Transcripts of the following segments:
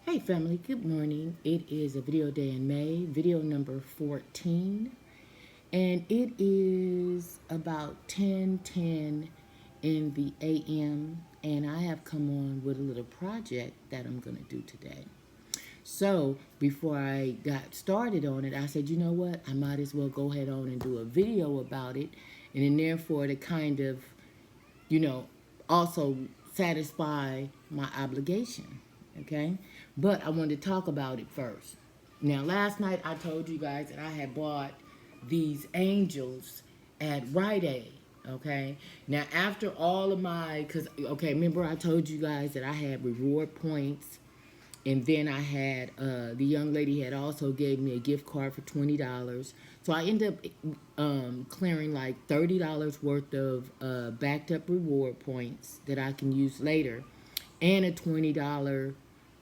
Hey family, good morning. It is a video day in May, video number 14, and it is about 10:10 in the AM, and I have come on with a little project that I'm going to do today. So before I got started on it, I said, you know what, I might as well go ahead on and do a video about it, and then therefore to kind of, you know, also satisfy my obligation. Okay? But I wanted to talk about it first. Now, last night I told you guys that I had bought these angels at Rite Aid. Okay? Now, after all of okay, remember I told you guys that I had reward points, and then I had the young lady had also gave me a gift card for $20. So I ended up clearing like $30 worth of backed up reward points that I can use later, and a $20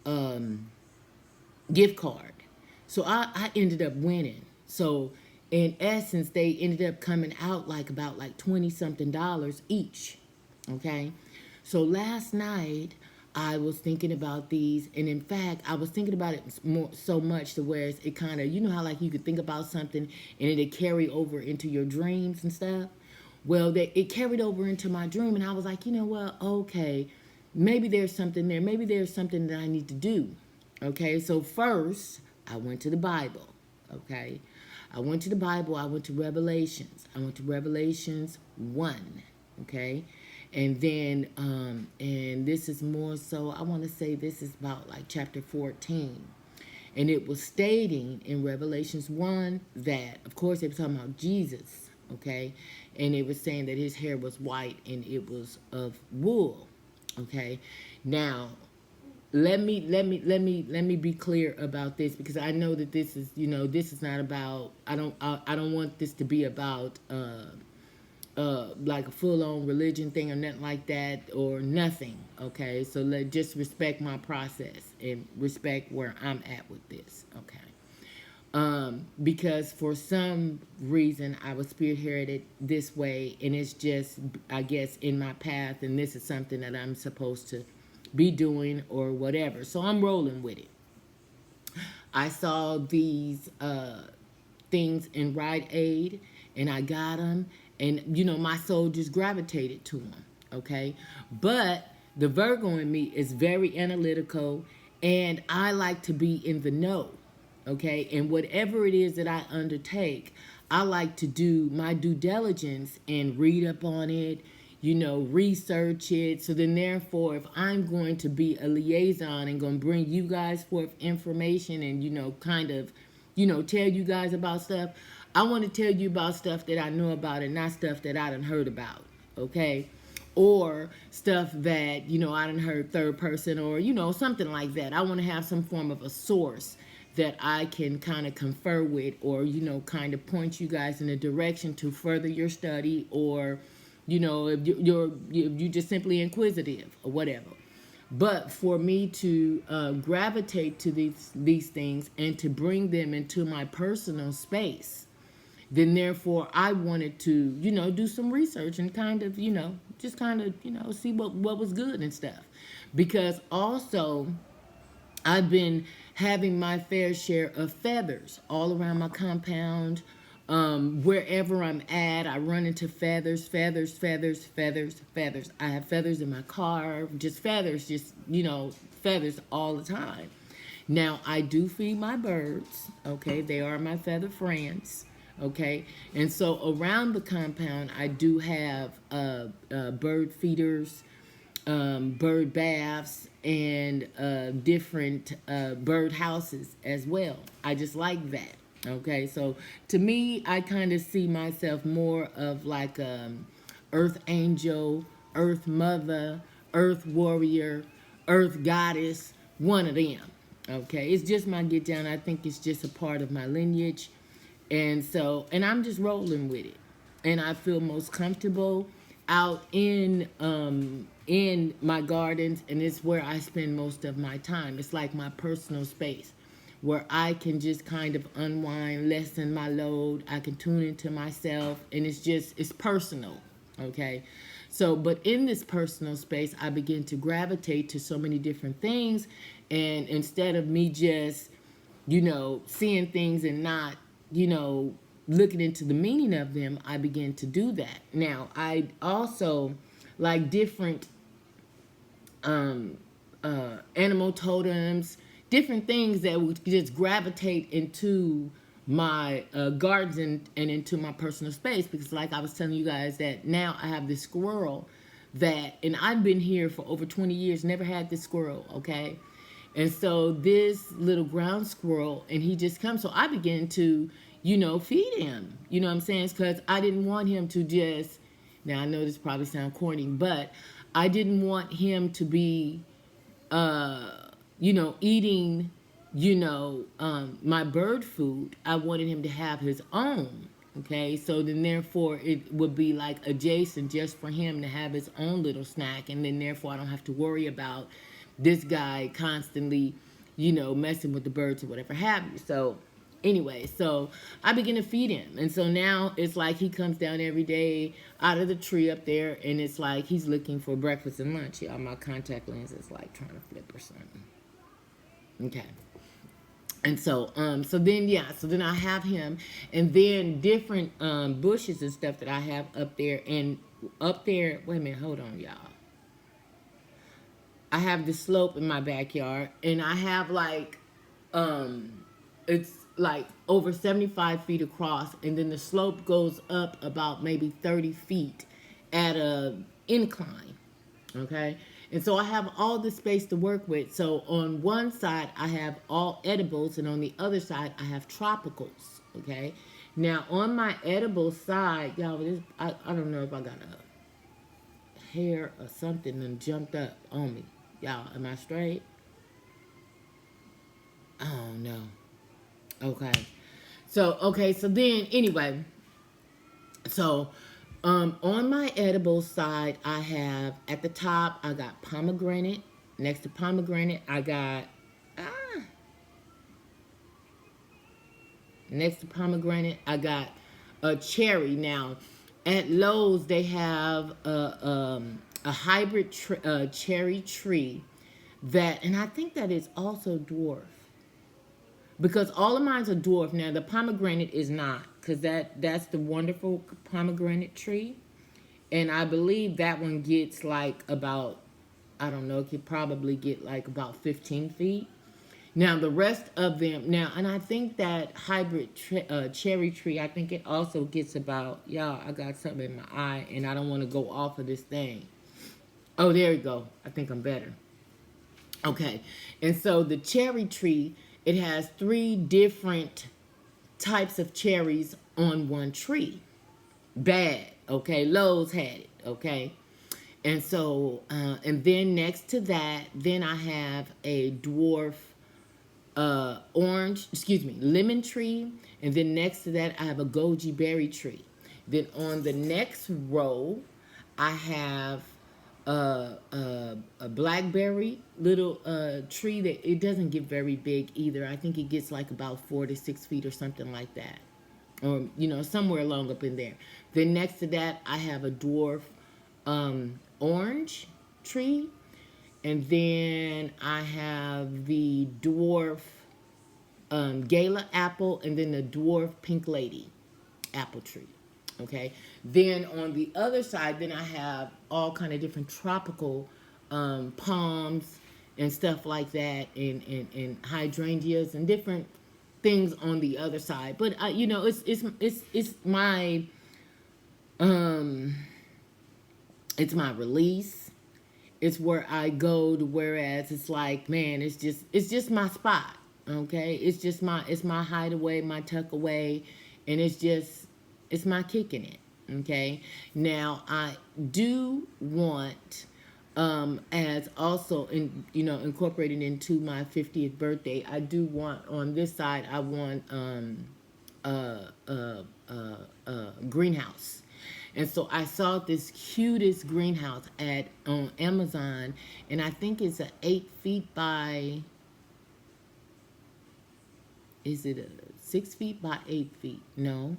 um, gift card. So I ended up winning. So in essence, they ended up coming out like about like 20 something dollars each. Okay. So last night I was thinking about these, and in fact, I was thinking about it more so much to where it kind of, you know how like you could think about something and it'd carry over into your dreams and stuff. Well, it carried over into my dream, and I was like, you know what? Okay, maybe there's something there. Maybe there's something that I need to do. Okay, so first I went to the Bible. Okay, I went to the Bible. I went to Revelations. I went to Revelations 1. Okay, and then and this is more so, I want to say this is about like chapter 14. And it was stating in Revelations 1 that, of course, they were talking about Jesus, okay? And it was saying that his hair was white and it was of wool, okay? Now, let me be clear about this, because I know that this is, this is not about, I don't want this to be about like a full-on religion thing or nothing like that, or nothing. Okay, so just respect my process and respect where I'm at with this. Okay, because for some reason I was spearheaded this way, and it's just, I guess, in my path, and this is something that I'm supposed to be doing or whatever, so I'm rolling with it. I saw these things in Rite Aid, and I got them, and my soul just gravitated to them. Okay, but the Virgo in me is very analytical, and I like to be in the know. Okay, and whatever it is that I undertake, I like to do my due diligence and read up on it, research it. So then, therefore, if I'm going to be a liaison and going to bring you guys forth information and, kind of, tell you guys about stuff, I want to tell you about stuff that I know about and not stuff that I done heard about. Okay. Or stuff that, I done heard third person, or, something like that. I want to have some form of a source that I can kind of confer with, or, kind of point you guys in a direction to further your study, or, if you just simply inquisitive or whatever. But for me to gravitate to these things and to bring them into my personal space, then therefore I wanted to, do some research and kind of, just kind of, see what was good and stuff. Because also I've been having my fair share of feathers all around my compound. Wherever I'm at, I run into feathers, feathers, feathers, feathers, feathers. I have feathers in my car, just feathers, feathers all the time. Now, I do feed my birds, okay? They are my feather friends, okay? And so around the compound, I do have bird feeders, bird baths, and different bird houses as well. I just like that. Okay, so to me, I kind of see myself more of like earth angel, earth mother, earth warrior, earth goddess, one of them. Okay, it's just my get down. I think it's just a part of my lineage. And I'm just rolling with it. And I feel most comfortable out in my gardens, and it's where I spend most of my time. It's like my personal space where I can just kind of unwind, lessen my load. I can tune into myself, and it's personal. Okay, So, but in this personal space, I begin to gravitate to so many different things. And instead of me just, seeing things and not, looking into the meaning of them, I begin to do that. Now, I also like different animal totems, different things that would just gravitate into my gardens and into my personal space. Because like I was telling you guys, that now I have this squirrel and I've been here for over 20 years, never had this squirrel, okay? And so this little ground squirrel, and he just comes, so I began to, feed him, you know what I'm saying? Because I didn't want him to just, now I know this probably sounds corny, but I didn't want him to be, eating, my bird food. I wanted him to have his own. Okay, so then therefore it would be like adjacent just for him to have his own little snack, and then therefore I don't have to worry about this guy constantly, messing with the birds or whatever have you. So anyway, so I begin to feed him. And so now it's like he comes down every day out of the tree up there, and it's like he's looking for breakfast and lunch. Y'all, my contact lens is like trying to flip or something. Okay. And so, so then I have him, and then different bushes and stuff that I have up there. And up there, wait a minute, hold on, y'all. I have this slope in my backyard, and I have like, it's like over 75 feet across, and then the slope goes up about maybe 30 feet at a incline, okay? And so I have all this space to work with. So on one side, I have all edibles, and on the other side, I have tropicals, okay? Now, on my edible side, y'all, I don't know if I got a hair or something and jumped up on me. Y'all, am I straight? Oh, no. Okay. So then, anyway, so on my edible side, I have, at the top, I got pomegranate. Next to pomegranate, I got, next to pomegranate, I got a cherry. Now, at Lowe's, they have a hybrid cherry tree and I think that is also dwarf. Because all of mine are dwarf. Now, the pomegranate is not, because that's the wonderful pomegranate tree. And I believe that one gets like about, I don't know, it could probably get like about 15 feet. Now, the rest of them, and I think that hybrid cherry tree, I think it also gets about, y'all, I got something in my eye, and I don't want to go off of this thing. Oh, there you go. I think I'm better. Okay. And so the cherry tree, it has 3 different types of cherries on one tree. Bad, okay? Lowe's had it, okay? And so, and then next to that, then I have a dwarf lemon tree. And then next to that, I have a goji berry tree. Then on the next row, I have a blackberry little tree that it doesn't get very big either. I think it gets like about 4 to 6 feet or something like that, or somewhere along up in there. Then next to that, I have a dwarf orange tree, and then I have the dwarf gala apple, and then the dwarf pink lady apple tree. Okay, then on the other side, then I have all kind of different tropical palms and stuff like that, and hydrangeas and different things on the other side. But it's my it's my release. It's where I go to. Whereas it's like, man, it's just my spot. Okay, it's my hideaway, my tuck away, and it's my kicking it. Okay, now I do want, as also incorporated into my 50th birthday, I do want on this side, I want greenhouse. And so I saw this cutest greenhouse on Amazon, and I think it's 8 feet by, is it 6 feet by 8 feet? No.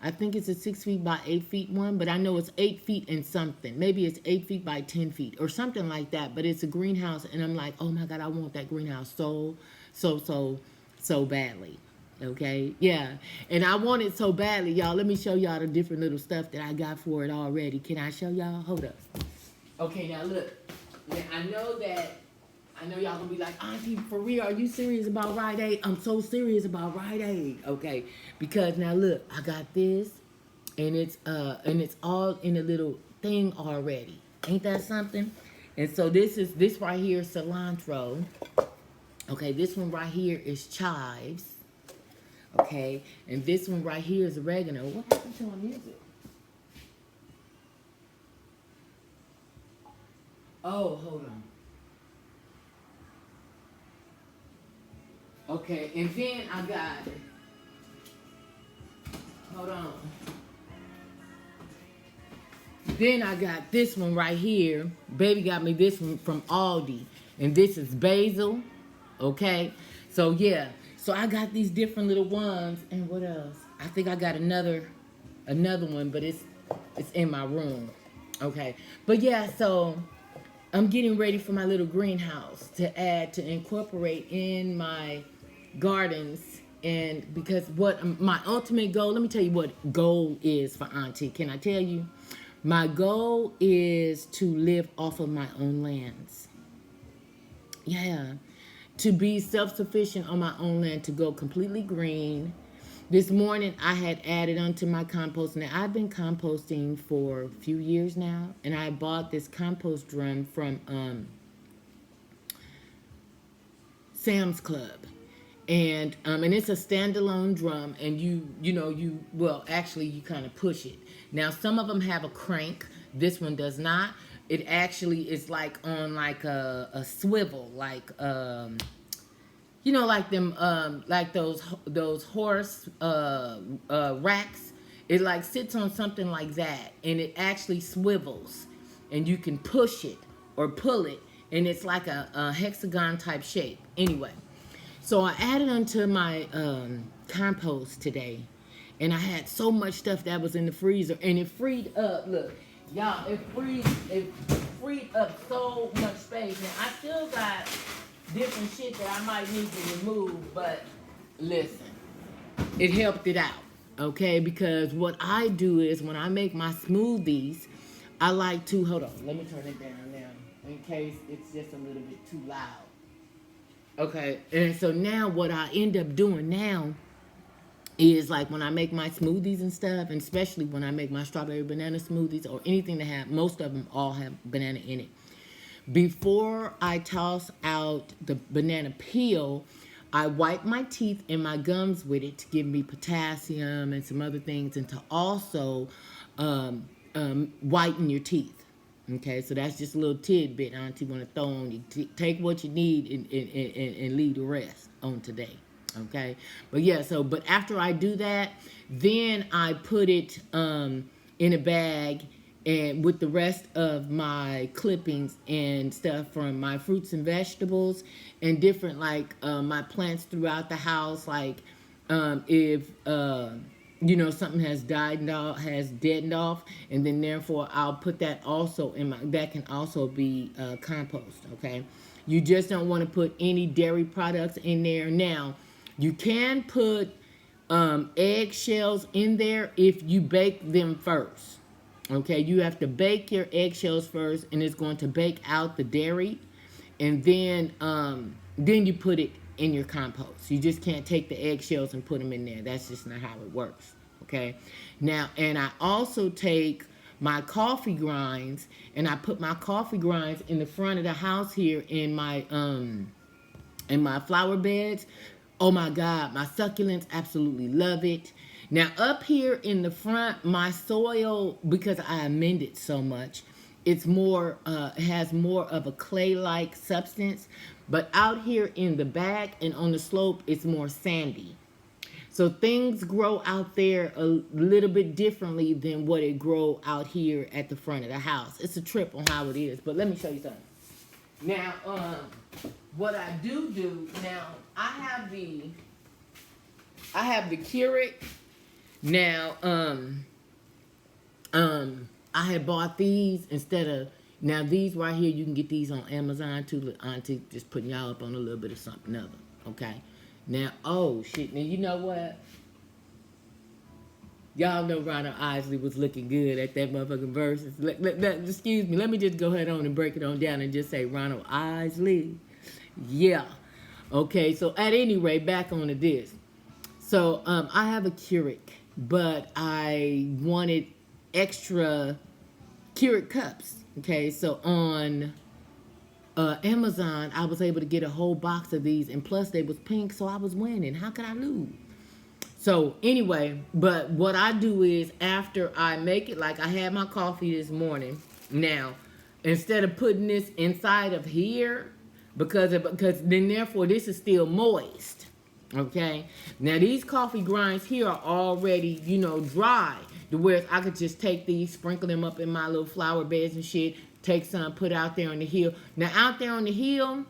I think it's a 6 feet by 8 feet one, but I know it's 8 feet and something. Maybe it's 8 feet by 10 feet or something like that. But it's a greenhouse, and I'm like, oh my God, I want that greenhouse so badly. Okay, yeah, and I want it so badly, y'all. Let me show y'all the different little stuff that I got for it already. Can I show y'all? Hold up. Okay, now look. Now, I know y'all gonna be like, Auntie, for real, are you serious about Rite Aid? I'm so serious about Rite Aid. Okay, because now look, I got this, and it's all in a little thing already. Ain't that something? And so this right here is cilantro. Okay, this one right here is chives. Okay, and this one right here is oregano. What happened to my music? Oh, hold on. Okay, and then I got, hold on. Then I got this one right here. Baby got me this one from Aldi. And this is basil. Okay. So yeah. So I got these different little ones. And what else? I think I got another one, but it's in my room. Okay. But yeah, so I'm getting ready for my little greenhouse to incorporate in my gardens. And because what my ultimate goal, let me tell you what goal is for Auntie. Can I tell you? My goal is to live off of my own lands. Yeah. To be self-sufficient on my own land, to go completely green. This morning I had added onto my compost. Now I've been composting for a few years now, and I bought this compost drum from Sam's Club. And it's a standalone drum, and you kind of push it. Now some of them have a crank. This one does not. It actually is like on like a swivel, like like them like those horse racks. It like sits on something like that, and it actually swivels, and you can push it or pull it, and it's like a hexagon type shape. Anyway. So I added onto my compost today, and I had so much stuff that was in the freezer, and it freed up. Look, y'all, it freed up so much space. Now I still got different shit that I might need to remove, but listen, it helped it out, okay? Because what I do is when I make my smoothies, I like to hold on. Let me turn it down now in case it's just a little bit too loud. Okay, and so now what I end up doing now is like when I make my smoothies and stuff, and especially when I make my strawberry banana smoothies or anything that have, most of them all have banana in it. Before I toss out the banana peel, I wipe my teeth and my gums with it to give me potassium and some other things, and to also whiten your teeth. Okay, so that's just a little tidbit Auntie want to throw on you. Take what you need and leave the rest on today. Okay, but yeah, but after I do that, then I put it in a bag and with the rest of my clippings and stuff from my fruits and vegetables and different like my plants throughout the house, like if something has deadened off, and then therefore I'll put that also that can also be compost. Okay, you just don't want to put any dairy products in there. Now you can put eggshells in there if you bake them first. Okay, you have to bake your eggshells first, and it's going to bake out the dairy, and then you put it in your compost. You just can't take the eggshells and put them in there. That's just not how it works. Okay. Now, and I also take my coffee grinds, and I put my coffee grinds in the front of the house here in my flower beds. Oh my God, my succulents absolutely love it. Now up here in the front, my soil, because I amended so much, it's more has more of a clay-like substance. But out here in the back and on the slope, it's more sandy. So things grow out there a little bit differently than what it grow out here at the front of the house. It's a trip on how it is. But let me show you something. Now, what I do now, I have the Keurig Now, I had bought these instead of, now these right here, you can get these on Amazon too. Look, Auntie just putting y'all up on a little bit of something other. Okay. Now, oh shit. Now, you know what? Y'all know Ronald Isley was looking good at that motherfucking verses. Excuse me. Let me just go ahead on and break it on down and just say Ronald Isley. Yeah. Okay. So at any rate, back on to this. So I have a Keurig, but I wanted extra Keurig cups. Okay. So on Amazon, I was able to get a whole box of these, and plus they was pink, so I was winning. How could I lose? So anyway, but what I do is after I make it, like I had my coffee this morning. Now, instead of putting this inside of here, because then therefore this is still moist. Okay. Now these coffee grinds here are already, dry. To where I could just take these, sprinkle them up in my little flower beds and shit, take some, put out there on the hill. Now out there on the hill,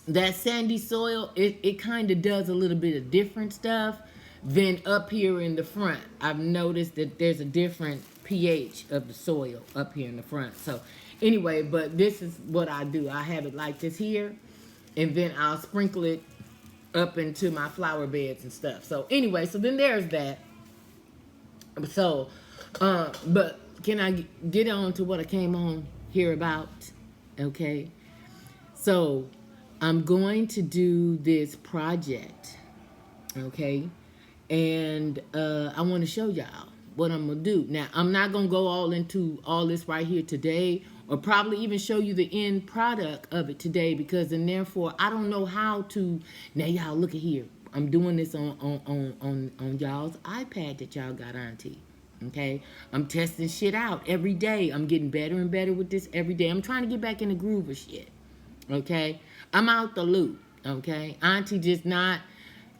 that sandy soil, it kind of does a little bit of different stuff than up here in the front. I've noticed that there's a different pH of the soil up here in the front. So anyway, but this is what I do. I have it like this here, and then I'll sprinkle it up into my flower beds and stuff. So anyway, so then there's that. So, but can I get on to what I came on here about? Okay. So I'm going to do this project. Okay. And I want to show y'all what I'm going to do. Now, I'm not going to go all into all this right here today, or probably even show you the end product of it today, because then therefore I don't know how to. Now, y'all look at here. I'm doing this on y'all's iPad that y'all got, Auntie. Okay? I'm testing shit out every day. I'm getting better and better with this every day. I'm trying to get back in the groove of shit. Okay? I'm out the loop. Okay? Auntie just not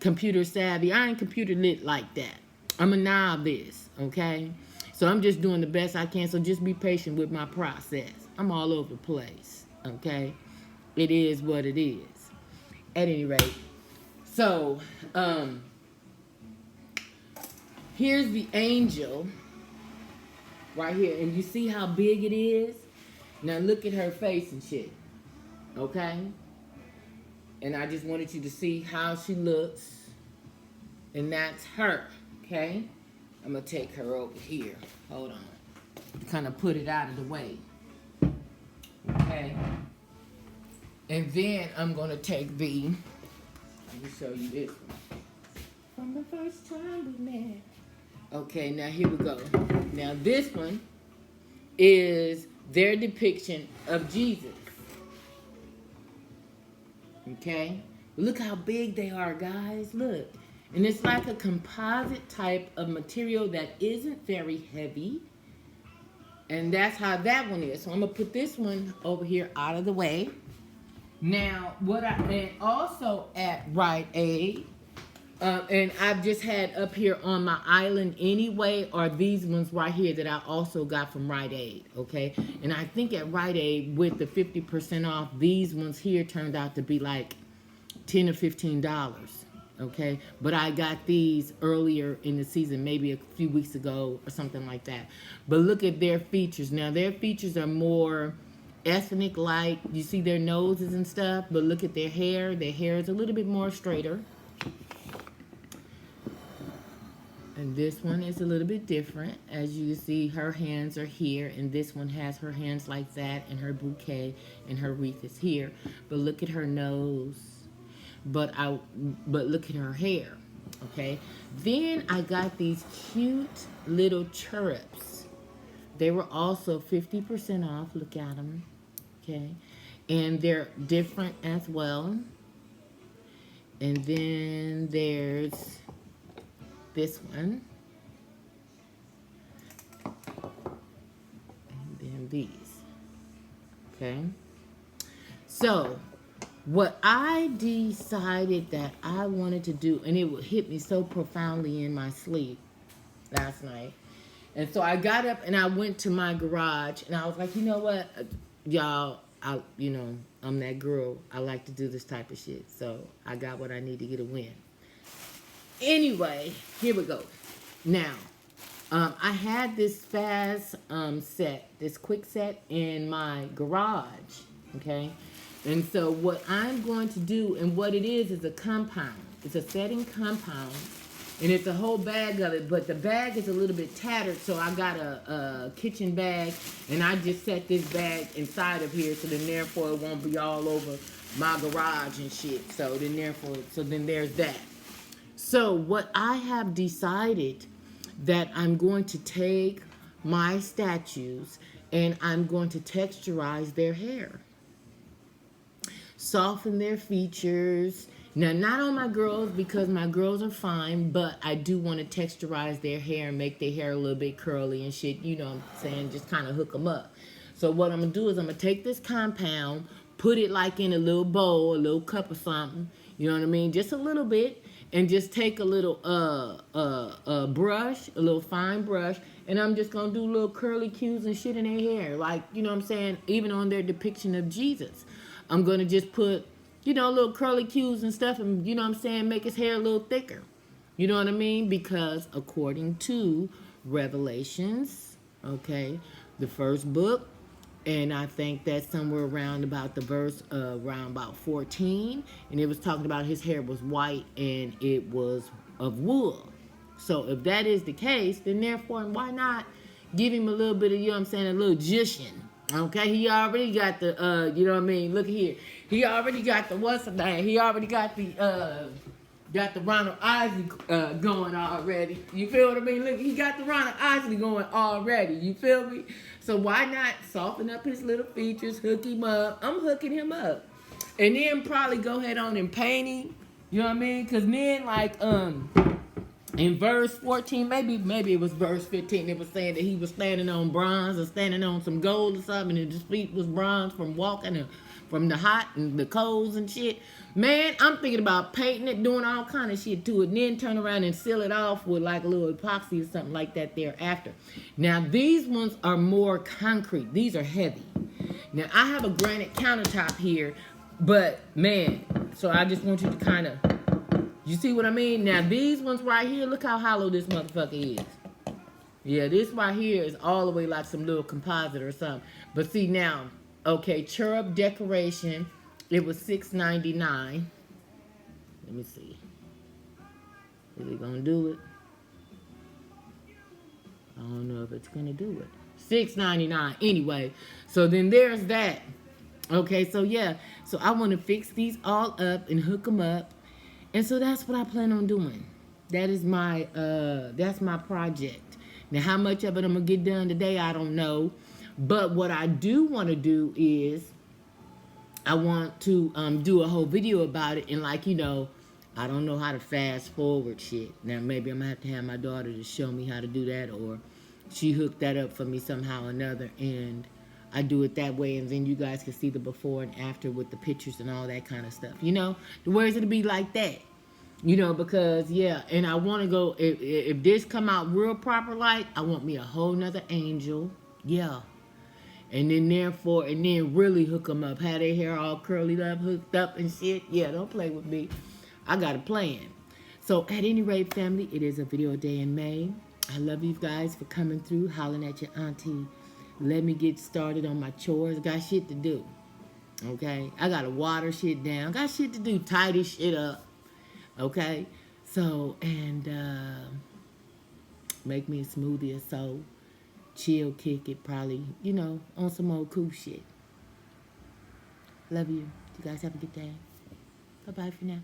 computer savvy. I ain't computer lit like that. I'm a novice, okay? So I'm just doing the best I can. So just be patient with my process. I'm all over the place, okay? It is what it is. At any rate, so here's the angel right here, and you see how big it is? Now look at her face and shit, okay? And I just wanted you to see how she looks. And that's her, okay? I'm going to take her over here. Hold on. Kind of put it out of the way. Okay? And then I'm going to take let me show you this one. From the first time we met. Okay, now here we go. Now this one is their depiction of Jesus. Okay? Look how big they are, guys. Look. And it's like a composite type of material that isn't very heavy. And that's how that one is. So I'm going to put this one over here out of the way. Now, and also at Rite Aid, and I've just had up here on my island anyway, are these ones right here that I also got from Rite Aid, okay? And I think at Rite Aid, with the 50% off, these ones here turned out to be like $10 or $15, okay? But I got these earlier in the season, maybe a few weeks ago or something like that. But look at their features. Now, their features are more ethnic-like. You see their noses and stuff, but look at their hair. Their hair is a little bit more straighter. And this one is a little bit different. As you see, her hands are here, and this one has her hands like that, and her bouquet and her wreath is here. But look at her nose. But look at her hair. Okay. Then I got these cute little chirrups. They were also 50% off. Look at them. Okay. And they're different as well. And then there's this one. And then these. Okay. So, what I decided that I wanted to do, and it would hit me so profoundly in my sleep last night. And so I got up and I went to my garage and I was like, you know what, y'all, I'm that girl. I like to do this type of shit. So I got what I need to get a win. Anyway, here we go. Now, I had this fast set, this quick set in my garage, okay? And so what I'm going to do, and what it is a compound. It's a setting compound, and it's a whole bag of it, but the bag is a little bit tattered, so I got a kitchen bag, and I just set this bag inside of here, so then therefore it won't be all over my garage and shit. So then therefore, so then there's that. So what I have decided that I'm going to take my statues and I'm going to texturize their hair. Soften their features. Now, not on my girls because my girls are fine, but I do want to texturize their hair and make their hair a little bit curly and shit. You know what I'm saying? Just kind of hook them up. So what I'm going to do is I'm going to take this compound, put it like in a little bowl, a little cup or something. You know what I mean? Just a little bit. And just take a little brush, a little fine brush, and I'm just going to do little curly cues and shit in their hair. Like, you know what I'm saying? Even on their depiction of Jesus. I'm going to just put, you know, little curly cues and stuff and, you know what I'm saying, make his hair a little thicker. You know what I mean? Because according to Revelations, okay, the first book, and I think that's somewhere around about the verse around about 14, and it was talking about his hair was white and it was of wool. So if that is the case, then therefore why not give him a little bit of, you know what I'm saying, a little jushin. Okay, he already got the you know what I mean, look here, he already got the what's the name, he already got the Ronald Isley going already. You feel what I mean? Look, he got the Ronald Isley going already. You feel me? So why not soften up his little features, hook him up? I'm hooking him up. And then probably go ahead on and paint him. You know what I mean? Because then, like, in verse 14, maybe it was verse 15, it was saying that he was standing on bronze or standing on some gold or something, and his feet was bronze from walking from the hot and the colds and shit. Man, I'm thinking about painting it, doing all kind of shit to it, and then turn around and seal it off with like a little epoxy or something like that thereafter. Now, these ones are more concrete. These are heavy. Now, I have a granite countertop here, but man, so I just want you to kind of, you see what I mean? Now, these ones right here, look how hollow this motherfucker is. Yeah, this right here is all the way like some little composite or something. But see now, okay, cherub decoration, it was $6.99. Let me see. Is it gonna do it? I don't know if it's gonna do it. $6.99. Anyway, so then there's that. Okay, so yeah, so I want to fix these all up and hook them up, and so that's what I plan on doing. That is my that's my project. Now, how much of it I'm gonna get done today, I don't know. But what I do want to do is I want to do a whole video about it, and like, you know, I don't know how to fast forward shit. Now maybe I'm gonna have my daughter to show me how to do that, or she hooked that up for me somehow or another, and I do it that way, and then you guys can see the before and after with the pictures and all that kind of stuff. You know, the words it'll be like that. You know, because yeah, and I want to go, if this come out real proper light, I want me a whole nother angel. Yeah. And then therefore, and then really hook them up. Have their hair all curly up, hooked up and shit. Yeah, don't play with me. I got a plan. So at any rate, family, it is a video day in May. I love you guys for coming through, hollering at your auntie. Let me get started on my chores. Got shit to do. Okay? I got to water shit down. Got shit to do. Tidy shit up. Okay? So, and make me a smoothie or so. Chill, kick it, probably, you know, on some old cool shit. Love you. You guys have a good day. Bye-bye for now.